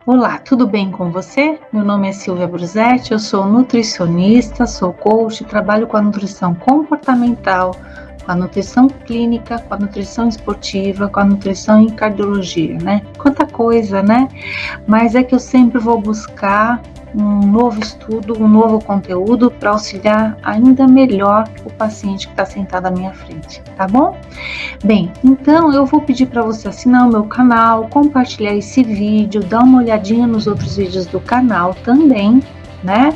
Olá, tudo bem com você? Meu nome é Silvia Brusetti, eu sou nutricionista, sou coach, trabalho com a nutrição comportamental, com a nutrição clínica, com a nutrição esportiva, com a nutrição em cardiologia, né? Quanta coisa, né? Mas é que eu sempre vou buscar um novo estudo, um novo conteúdo para auxiliar ainda melhor o paciente que está sentado à minha frente, tá bom? Bem, então eu vou pedir para você assinar o meu canal, compartilhar esse vídeo, dar uma olhadinha nos outros vídeos do canal também, né?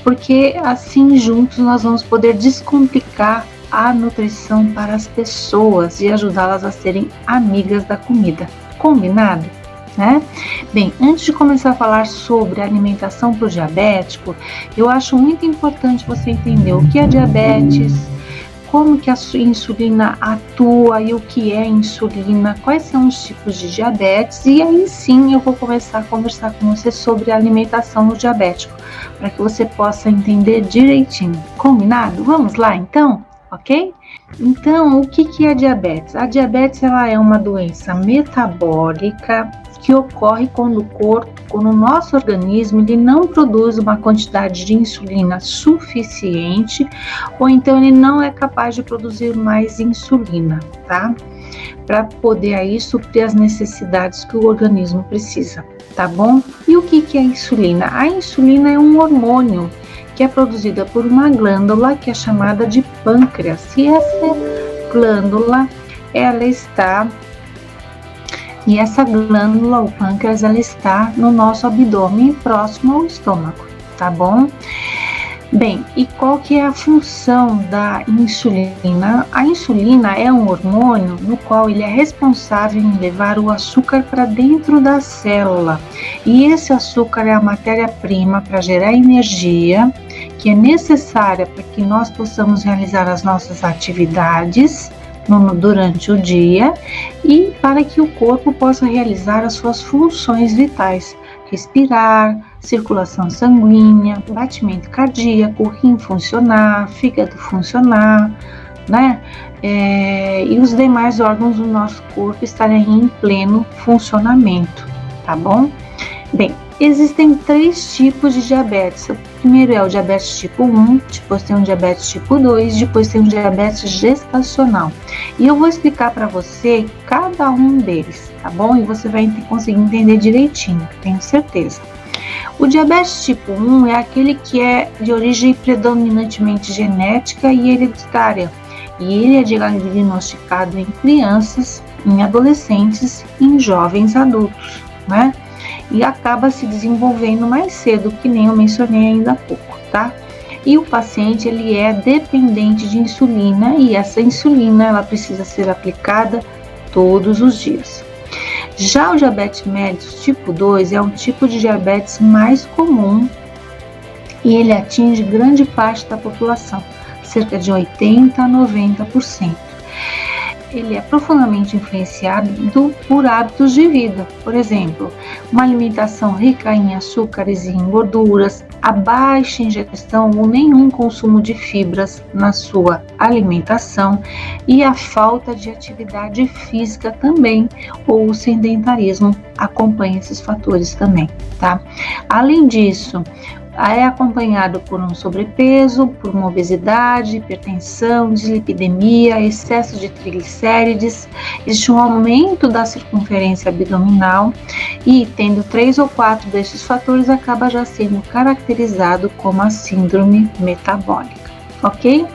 Porque assim juntos nós vamos poder descomplicar a nutrição para as pessoas e ajudá-las a serem amigas da comida. Combinado? Né? Bem, antes de começar a falar sobre alimentação para o diabético, eu acho muito importante você entender o que é diabetes, como que a insulina atua e o que é insulina, quais são os tipos de diabetes, e aí sim eu vou começar a conversar com você sobre a alimentação no diabético, para que você possa entender direitinho. Combinado? Vamos lá então? Ok? Então, o que é diabetes? A diabetes ela é uma doença metabólica que ocorre quando o nosso organismo ele não produz uma quantidade de insulina suficiente, ou então ele não é capaz de produzir mais insulina, tá? Para poder aí suprir as necessidades que o organismo precisa, tá bom? E o que é a insulina? A insulina é um hormônio que é produzida por uma glândula que é chamada de pâncreas, e essa glândula, essa glândula, o pâncreas, ela está no nosso abdômen, próximo ao estômago, tá bom? Bem, e qual que é a função da insulina? A insulina é um hormônio no qual ele é responsável em levar o açúcar para dentro da célula. E esse açúcar é a matéria-prima para gerar energia, que é necessária para que nós possamos realizar as nossas atividades durante o dia e para que o corpo possa realizar as suas funções vitais, respirar, circulação sanguínea, batimento cardíaco, rim funcionar, fígado funcionar, né? E os demais órgãos do nosso corpo estarem em pleno funcionamento, tá bom? Bem, existem 3 tipos de diabetes. O primeiro é o diabetes tipo 1, depois tem o diabetes tipo 2, depois tem o diabetes gestacional. E eu vou explicar para você cada um deles, tá bom? E você vai conseguir entender direitinho, tenho certeza. O diabetes tipo 1 é aquele que é de origem predominantemente genética e hereditária. E ele é diagnosticado em crianças, em adolescentes e em jovens adultos, né? E acaba se desenvolvendo mais cedo, que nem eu mencionei ainda há pouco, tá? E o paciente, ele é dependente de insulina e essa insulina, ela precisa ser aplicada todos os dias. Já o diabetes mellitus tipo 2 é um tipo de diabetes mais comum e ele atinge grande parte da população, cerca de 80 a 90%. Ele é profundamente influenciado por hábitos de vida, por exemplo, uma alimentação rica em açúcares e em gorduras, a baixa ingestão ou nenhum consumo de fibras na sua alimentação e a falta de atividade física também, ou o sedentarismo acompanha esses fatores também, tá? Além disso, é acompanhado por um sobrepeso, por uma obesidade, hipertensão, dislipidemia, excesso de triglicérides, existe um aumento da circunferência abdominal e, tendo 3 ou 4 desses fatores, acaba já sendo caracterizado como a síndrome metabólica, ok?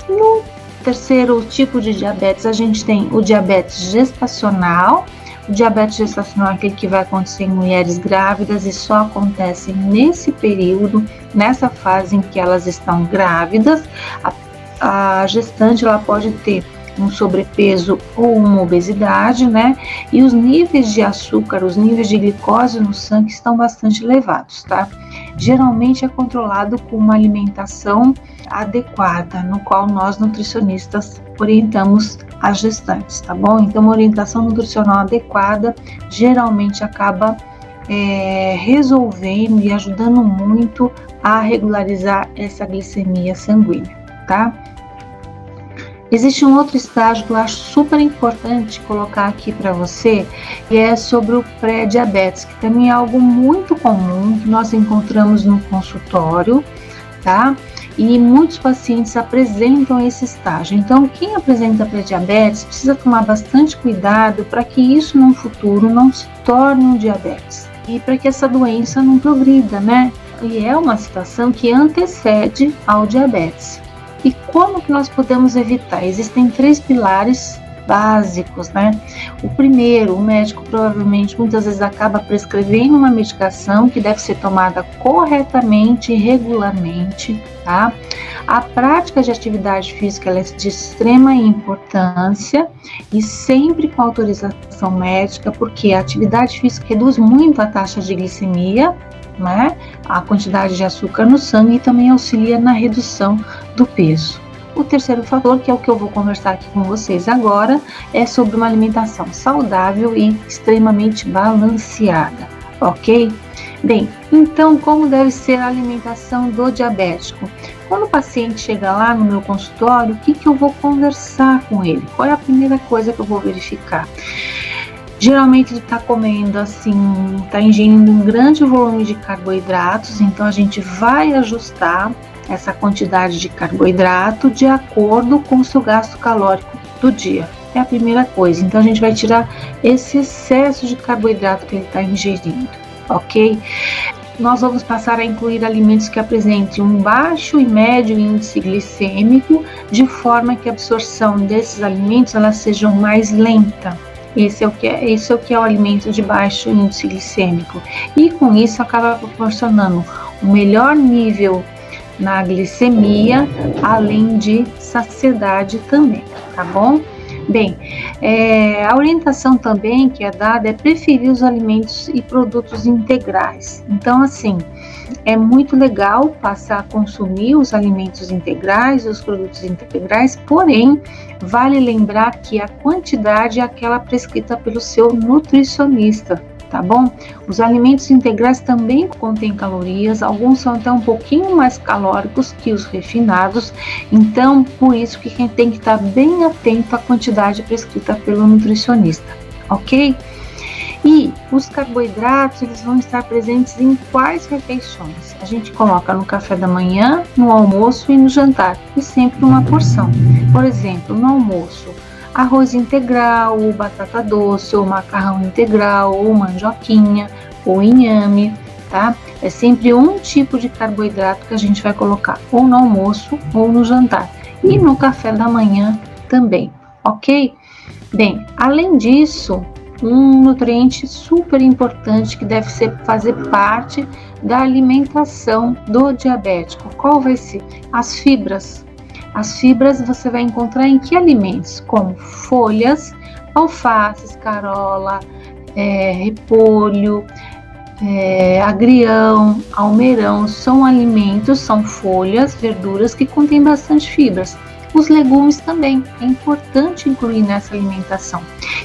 No terceiro tipo de diabetes, a gente tem o diabetes gestacional. O diabetes gestacional é aquele que vai acontecer em mulheres grávidas e só acontece nesse período, nessa fase em que elas estão grávidas. A gestante ela pode ter um sobrepeso ou uma obesidade, né? E os níveis de açúcar, os níveis de glicose no sangue estão bastante elevados, tá? Geralmente é controlado com uma alimentação adequada, no qual nós nutricionistas orientamos as gestantes, tá bom? Então, uma orientação nutricional adequada geralmente acaba resolvendo e ajudando muito a regularizar essa glicemia sanguínea, tá? Existe um outro estágio que eu acho super importante colocar aqui para você, e é sobre o pré-diabetes, que também é algo muito comum que nós encontramos no consultório, tá? E muitos pacientes apresentam esse estágio. Então, quem apresenta pré-diabetes precisa tomar bastante cuidado para que isso no futuro não se torne um diabetes e para que essa doença não progrida, né? E é uma situação que antecede ao diabetes. E como que nós podemos evitar? Existem 3 pilares básicos, né? O primeiro, o médico provavelmente muitas vezes acaba prescrevendo uma medicação que deve ser tomada corretamente e regularmente, tá? A prática de atividade física ela é de extrema importância e sempre com autorização médica, porque a atividade física reduz muito a taxa de glicemia, né? A quantidade de açúcar no sangue e também auxilia na redução do peso. O terceiro fator, que é o que eu vou conversar aqui com vocês agora, é sobre uma alimentação saudável e extremamente balanceada, ok? Bem, então como deve ser a alimentação do diabético? Quando o paciente chega lá no meu consultório, o que eu vou conversar com ele? Qual é a primeira coisa que eu vou verificar? Geralmente ele está comendo assim, está ingerindo um grande volume de carboidratos, então a gente vai ajustar essa quantidade de carboidrato de acordo com o seu gasto calórico do dia. É a primeira coisa, então a gente vai tirar esse excesso de carboidrato que ele está ingerindo, ok? Nós vamos passar a incluir alimentos que apresentem um baixo e médio índice glicêmico, de forma que a absorção desses alimentos elas sejam mais lenta. Esse é o que é o alimento de baixo índice glicêmico. E com isso acaba proporcionando um melhor nível na glicemia, além de saciedade também, tá bom? Bem, a orientação também que é dada é preferir os alimentos e produtos integrais. Então, assim, é muito legal passar a consumir os alimentos integrais, os produtos integrais, porém, vale lembrar que a quantidade é aquela prescrita pelo seu nutricionista, tá bom? Os alimentos integrais também contêm calorias, alguns são até um pouquinho mais calóricos que os refinados, então por isso que quem tem que estar bem atento à quantidade prescrita pelo nutricionista, ok? E os carboidratos, eles vão estar presentes em quais refeições? A gente coloca no café da manhã, no almoço e no jantar, e sempre uma porção. Por exemplo, no almoço, arroz integral, ou batata doce, ou macarrão integral, ou mandioquinha, ou inhame, tá? É sempre um tipo de carboidrato que a gente vai colocar, ou no almoço, ou no jantar. E no café da manhã também, ok? Bem, além disso, um nutriente super importante que deve fazer parte da alimentação do diabético. Qual vai ser? As fibras. As fibras você vai encontrar em que alimentos? Como folhas, alface, escarola, repolho, agrião, almeirão. São alimentos, são folhas, verduras que contêm bastante fibras. Os legumes também, é importante incluir nessa alimentação.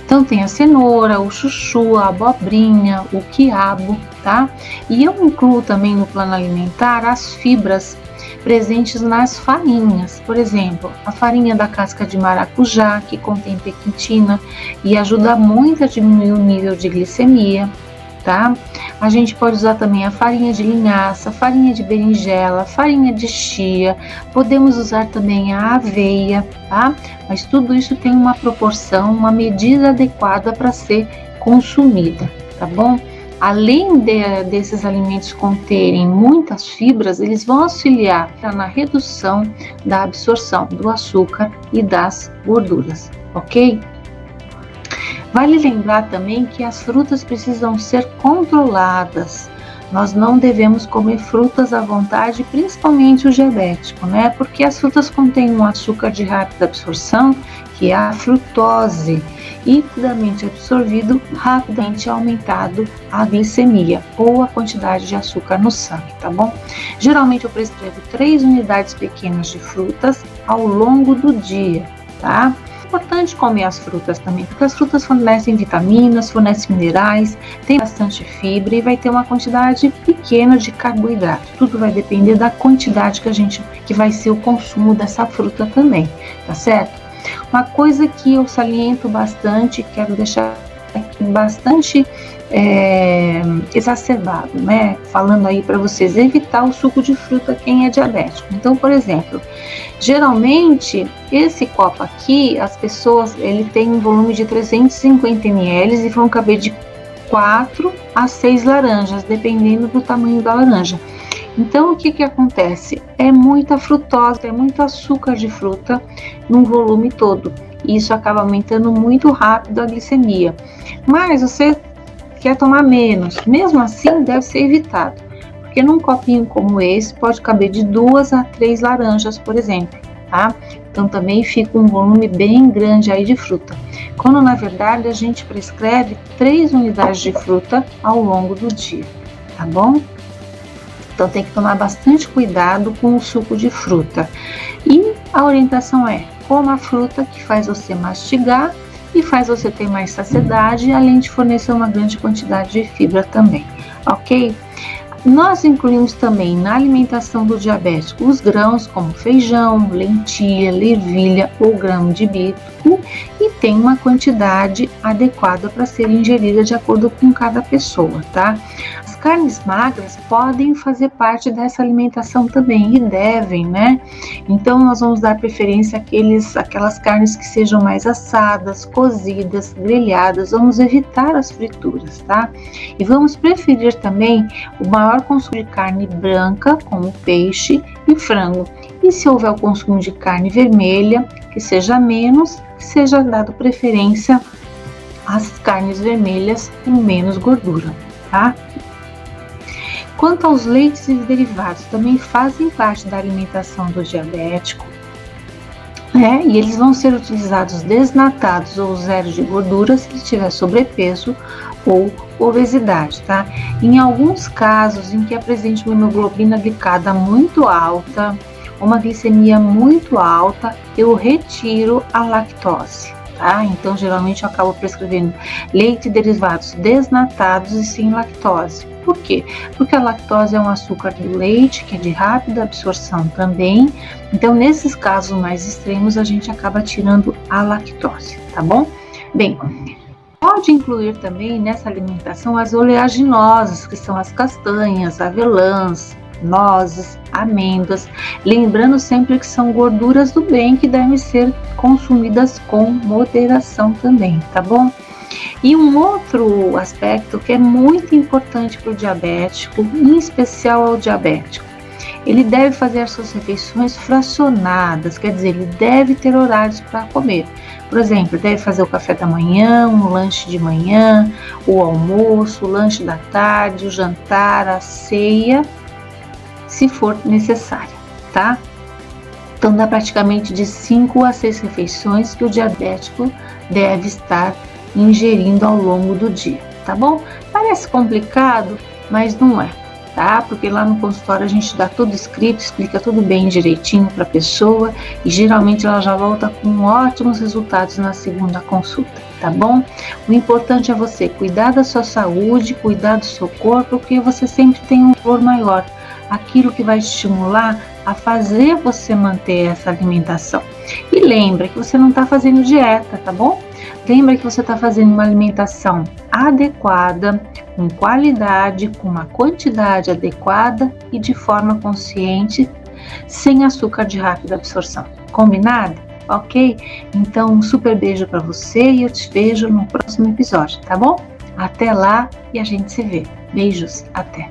Então tem a cenoura, o chuchu, a abobrinha, o quiabo, tá? E eu incluo também no plano alimentar as fibras presentes nas farinhas. Por exemplo, a farinha da casca de maracujá, que contém pectina e ajuda muito a diminuir o nível de glicemia, tá? A gente pode usar também a farinha de linhaça, farinha de berinjela, farinha de chia, podemos usar também a aveia, tá? Mas tudo isso tem uma proporção, uma medida adequada para ser consumida, tá bom? Além desses alimentos conterem muitas fibras, eles vão auxiliar na redução da absorção do açúcar e das gorduras, ok? Vale lembrar também que as frutas precisam ser controladas. Nós não devemos comer frutas à vontade, principalmente o diabético, né? Porque as frutas contêm um açúcar de rápida absorção, que é a frutose, e rapidamente absorvido, rapidamente aumentado a glicemia ou a quantidade de açúcar no sangue, tá bom? Geralmente eu prescrevo 3 unidades pequenas de frutas ao longo do dia, tá? É importante comer as frutas também, porque as frutas fornecem vitaminas, fornecem minerais, tem bastante fibra e vai ter uma quantidade pequena de carboidrato. Tudo vai depender da quantidade que vai ser o consumo dessa fruta também, tá certo? Uma coisa que eu saliento bastante, quero deixar aqui bastante exacerbado, né? Falando aí para vocês, evitar o suco de fruta quem é diabético. Então, por exemplo, geralmente esse copo aqui, as pessoas, ele tem um volume de 350 ml e vão caber de 4 a 6 laranjas, dependendo do tamanho da laranja. Então, o que acontece? É muita frutose, é muito açúcar de fruta num volume todo. E isso acaba aumentando muito rápido a glicemia. Mas você quer tomar menos, mesmo assim deve ser evitado. Porque num copinho como esse pode caber de 2 a 3 laranjas, por exemplo, tá? Então também fica um volume bem grande aí de fruta. Quando na verdade a gente prescreve 3 unidades de fruta ao longo do dia, tá bom? Então tem que tomar bastante cuidado com o suco de fruta. E a orientação é: coma a fruta, que faz você mastigar e faz você ter mais saciedade, além de fornecer uma grande quantidade de fibra também, ok? Nós incluímos também na alimentação do diabético os grãos como feijão, lentilha, ervilha ou grão de bico, e tem uma quantidade adequada para ser ingerida de acordo com cada pessoa, tá? As carnes magras podem fazer parte dessa alimentação também e devem, né? Então nós vamos dar preferência àquelas carnes que sejam mais assadas, cozidas, grelhadas, vamos evitar as frituras, tá? E vamos preferir também o maior consumo de carne branca, como peixe e frango. E se houver o consumo de carne vermelha, que seja menos, que seja dado preferência às carnes vermelhas com menos gordura, tá? Quanto aos leites e derivados, também fazem parte da alimentação do diabético, né? E eles vão ser utilizados desnatados ou zero de gordura se ele tiver sobrepeso ou obesidade, tá? Em alguns casos em que apresente uma hemoglobina glicada muito alta, uma glicemia muito alta, eu retiro a lactose, tá? Então, geralmente eu acabo prescrevendo leite e derivados desnatados e sem lactose. Por quê? Porque a lactose é um açúcar do leite, que é de rápida absorção também. Então, nesses casos mais extremos, a gente acaba tirando a lactose, tá bom? Bem, pode incluir também nessa alimentação as oleaginosas, que são as castanhas, avelãs, nozes, amêndoas, lembrando sempre que são gorduras do bem que devem ser consumidas com moderação também, tá bom? E um outro aspecto que é muito importante para o diabético, em especial ao diabético, ele deve fazer as suas refeições fracionadas, quer dizer, ele deve ter horários para comer. Por exemplo, deve fazer o café da manhã, um lanche de manhã, o almoço, o lanche da tarde, o jantar, a ceia, se for necessário, tá? Então dá praticamente de 5 a 6 refeições que o diabético deve estar ingerindo ao longo do dia, tá bom? Parece complicado, mas não é, tá? Porque lá no consultório a gente dá tudo escrito, explica tudo bem direitinho para a pessoa e geralmente ela já volta com ótimos resultados na segunda consulta, tá bom? O importante é você cuidar da sua saúde, cuidar do seu corpo, porque você sempre tem um valor maior, aquilo que vai te estimular a fazer você manter essa alimentação. E lembra que você não está fazendo dieta, tá bom? Lembra que você está fazendo uma alimentação adequada, com qualidade, com uma quantidade adequada e de forma consciente, sem açúcar de rápida absorção. Combinado? Ok? Então, um super beijo para você e eu te vejo no próximo episódio, tá bom? Até lá e a gente se vê. Beijos, até!